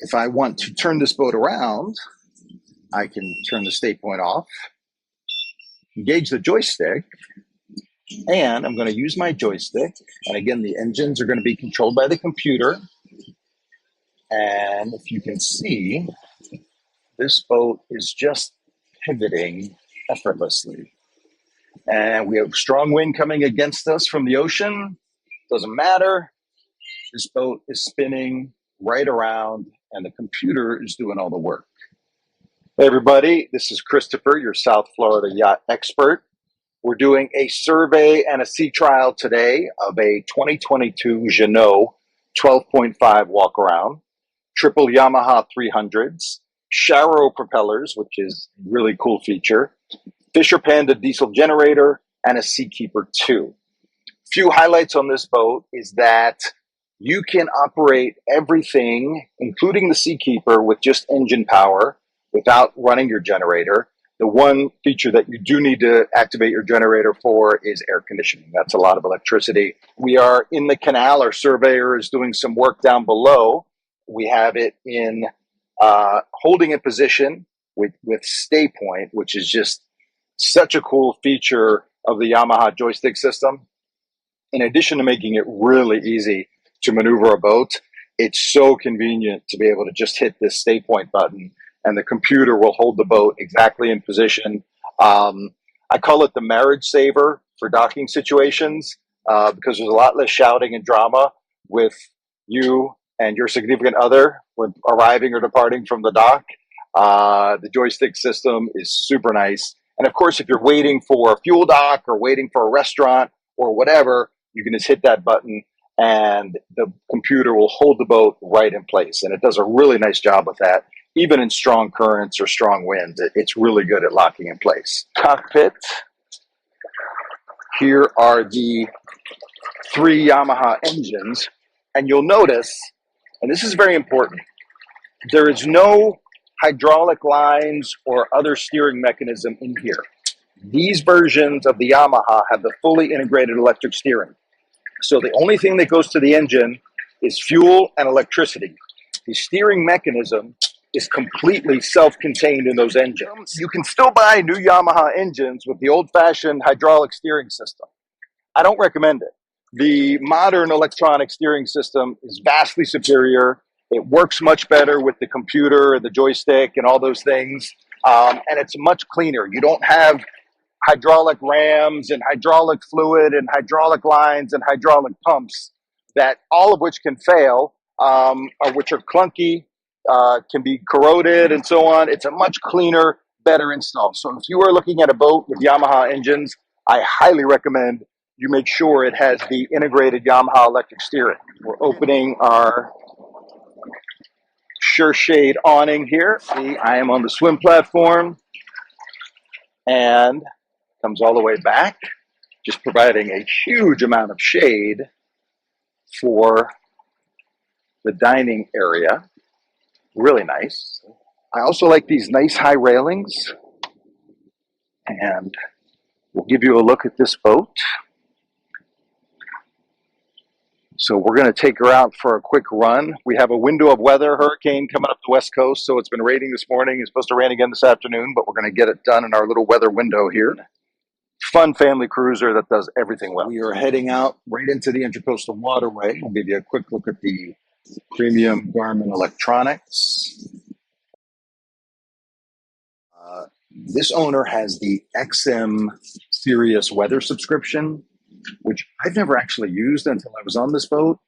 if I want to turn this boat around, I can turn the stay point off, engage the joystick, and I'm going to use my joystick. And again, the engines are going to be controlled by the computer. And if you can see, this boat is just pivoting effortlessly. And we have strong wind coming against us from the ocean. Doesn't matter. This boat is spinning right around, and the computer is doing all the work. Hey everybody, this is Christopher, your South Florida yacht expert. We're doing a survey and a sea trial today of a 2022 Jeanneau 12.5 walk-around, triple Yamaha 300s, Sharrow propellers, which is a really cool feature, Fisher Panda diesel generator, and a Seakeeper 2. Few highlights on this boat is that you can operate everything, including the Seakeeper, with just engine power without running your generator. The one feature that you do need to activate your generator for is air conditioning. That's a lot of electricity. We are in the canal. Our surveyor is doing some work down below. We have it in holding a position with stay point, which is just such a cool feature of the Yamaha joystick system. In addition to making it really easy to maneuver a boat, it's so convenient to be able to just hit this stay point button and the computer will hold the boat exactly in position. I call it the marriage saver for docking situations because there's a lot less shouting and drama with you and your significant other when arriving or departing from the dock. The joystick system is super nice. And of course, if you're waiting for a fuel dock or waiting for a restaurant or whatever, you can just hit that button and the computer will hold the boat right in place. And it does a really nice job with that. Even in strong currents or strong winds, it's really good at locking in place. Cockpit. Here are the 3 Yamaha engines. And you'll notice, and this is very important, there is no hydraulic lines or other steering mechanism in here. These versions of the Yamaha have the fully integrated electric steering. So the only thing that goes to the engine is fuel and electricity. The steering mechanism is completely self-contained in those engines. You can still buy new Yamaha engines with the old-fashioned hydraulic steering system. I don't recommend it. The modern electronic steering system is vastly superior. It works much better with the computer and the joystick and all those things. And it's much cleaner. You don't have hydraulic rams and hydraulic fluid and hydraulic lines and hydraulic pumps that all of which can fail, or which are clunky, can be corroded and so on. It's a much cleaner, better install. So if you are looking at a boat with Yamaha engines, I highly recommend you make sure it has the integrated Yamaha electric steering. We're opening our Sure Shade awning here. See, I am on the swim platform and comes all the way back, just providing a huge amount of shade for the dining area. Really nice. I also like these nice high railings, and we'll give you a look at this boat. So we're going to take her out for a quick run. We have a window of weather, hurricane coming up the west coast, so it's been raining this morning. It's supposed to rain again this afternoon, but we're going to get it done in our little weather window here. Fun family cruiser that does everything well. We are heading out right into the Intracoastal Waterway. I'll give you a quick look at the premium Garmin electronics. This owner has the XM Sirius weather subscription, which I've never actually used until I was on this boat.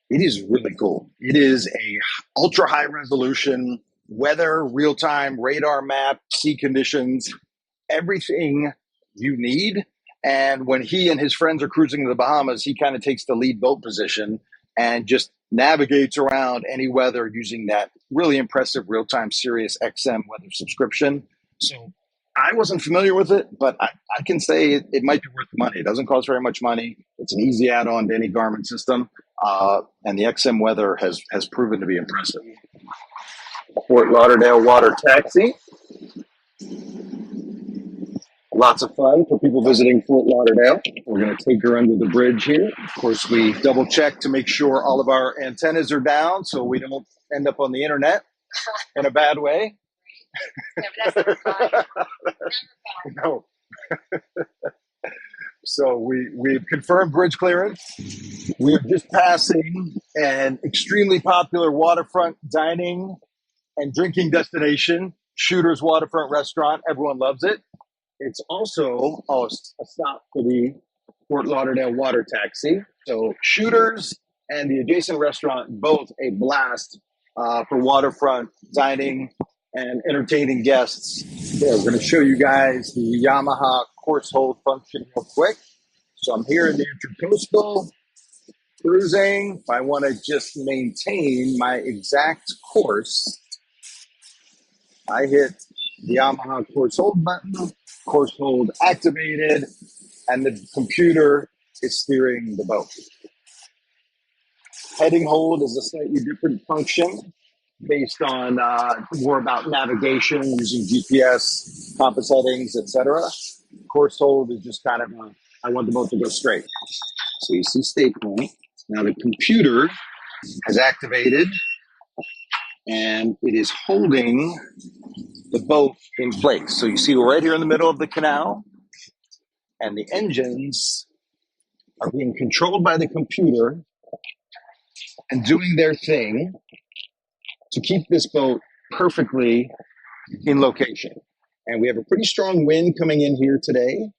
It is really cool. It is a ultra high resolution weather, real-time radar map, sea conditions, everything you need. And when he and his friends are cruising to the Bahamas, he kind of takes the lead boat position and just navigates around any weather using that really impressive real-time Sirius XM weather subscription. So I wasn't familiar with it, but I can say it might be worth the money. It doesn't cost very much money. It's an easy add-on to any Garmin system. And the XM weather has proven to be impressive. Fort Lauderdale water taxi. Lots of fun for people visiting Fort Lauderdale. We're going to take her under the bridge here. Of course, we double check to make sure all of our antennas are down so we don't end up on the internet in a bad way. Yeah, but that's never fun. No. So we've confirmed bridge clearance. We're just passing an extremely popular waterfront dining and drinking destination, Shooter's Waterfront Restaurant. Everyone loves it. It's also a stop for the Fort Lauderdale water taxi. So Shooters and the adjacent restaurant, both a blast for waterfront dining and entertaining guests. Yeah, we're going to show you guys the Yamaha course hold function real quick. So I'm here in the Intercoastal cruising. If I want to just maintain my exact course, I hit the Yamaha course hold button, course hold activated, and the computer is steering the boat. Heading hold is a slightly different function based on more about navigation using GPS, compass settings, etc. Course hold is just kind of I want the boat to go straight. So you see stay point. Now the computer has activated and it is holding the boat in place. So you see we're right here in the middle of the canal and the engines are being controlled by the computer and doing their thing to keep this boat perfectly in location. And we have a pretty strong wind coming in here today.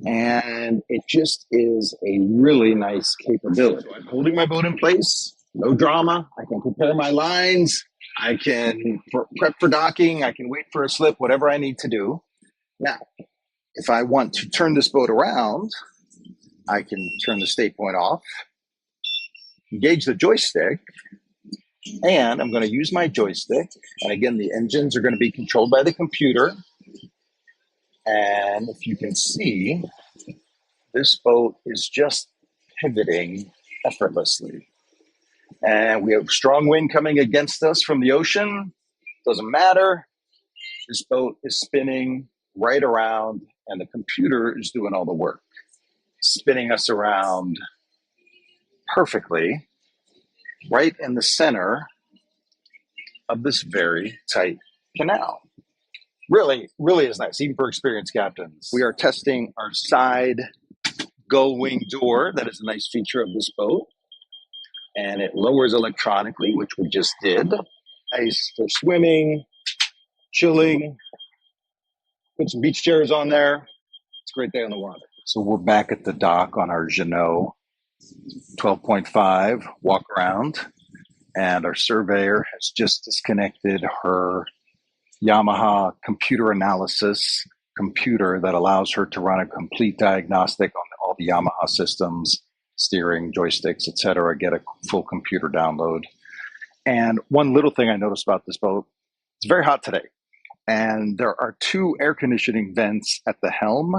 And it just is a really nice capability. I'm holding my boat in place, no drama. I can prepare my lines. I can prep for docking. I can wait for a slip, whatever I need to do. Now, if I want to turn this boat around, I can turn the stay point off, engage the joystick, and I'm going to use my joystick. And again, the engines are going to be controlled by the computer. And if you can see, this boat is just pivoting effortlessly. And we have strong wind coming against us from the ocean. Doesn't matter. This boat is spinning right around, and the computer is doing all the work, spinning us around perfectly right in the center of this very tight canal. Really, really is nice, even for experienced captains. We are testing our side gull wing door. That is a nice feature of this boat. And it lowers electronically, which we just did. Nice for swimming, chilling. Put some beach chairs on there. It's a great day on the water. So we're back at the dock on our Jeanneau 12.5 walk around. And our surveyor has just disconnected her Yamaha computer analysis computer that allows her to run a complete diagnostic on all the Yamaha systems, steering, joysticks, etc., get a full computer download. And one little thing I noticed about this boat, it's very hot today. And there are two air conditioning vents at the helm.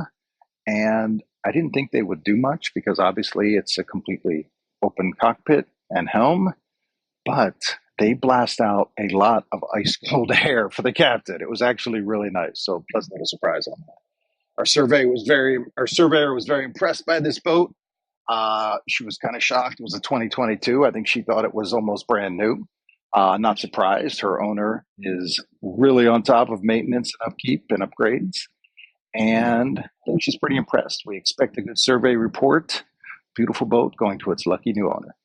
And I didn't think they would do much because obviously it's a completely open cockpit and helm. But they blast out a lot of ice cold air for the captain. It was actually really nice. So pleasant little surprise on that. Our surveyor was very impressed by this boat. She was kind of shocked. It was a 2022. I think she thought it was almost brand new. Not surprised. Her owner is really on top of maintenance and upkeep and upgrades. And I think she's pretty impressed. We expect a good survey report. Beautiful boat going to its lucky new owner.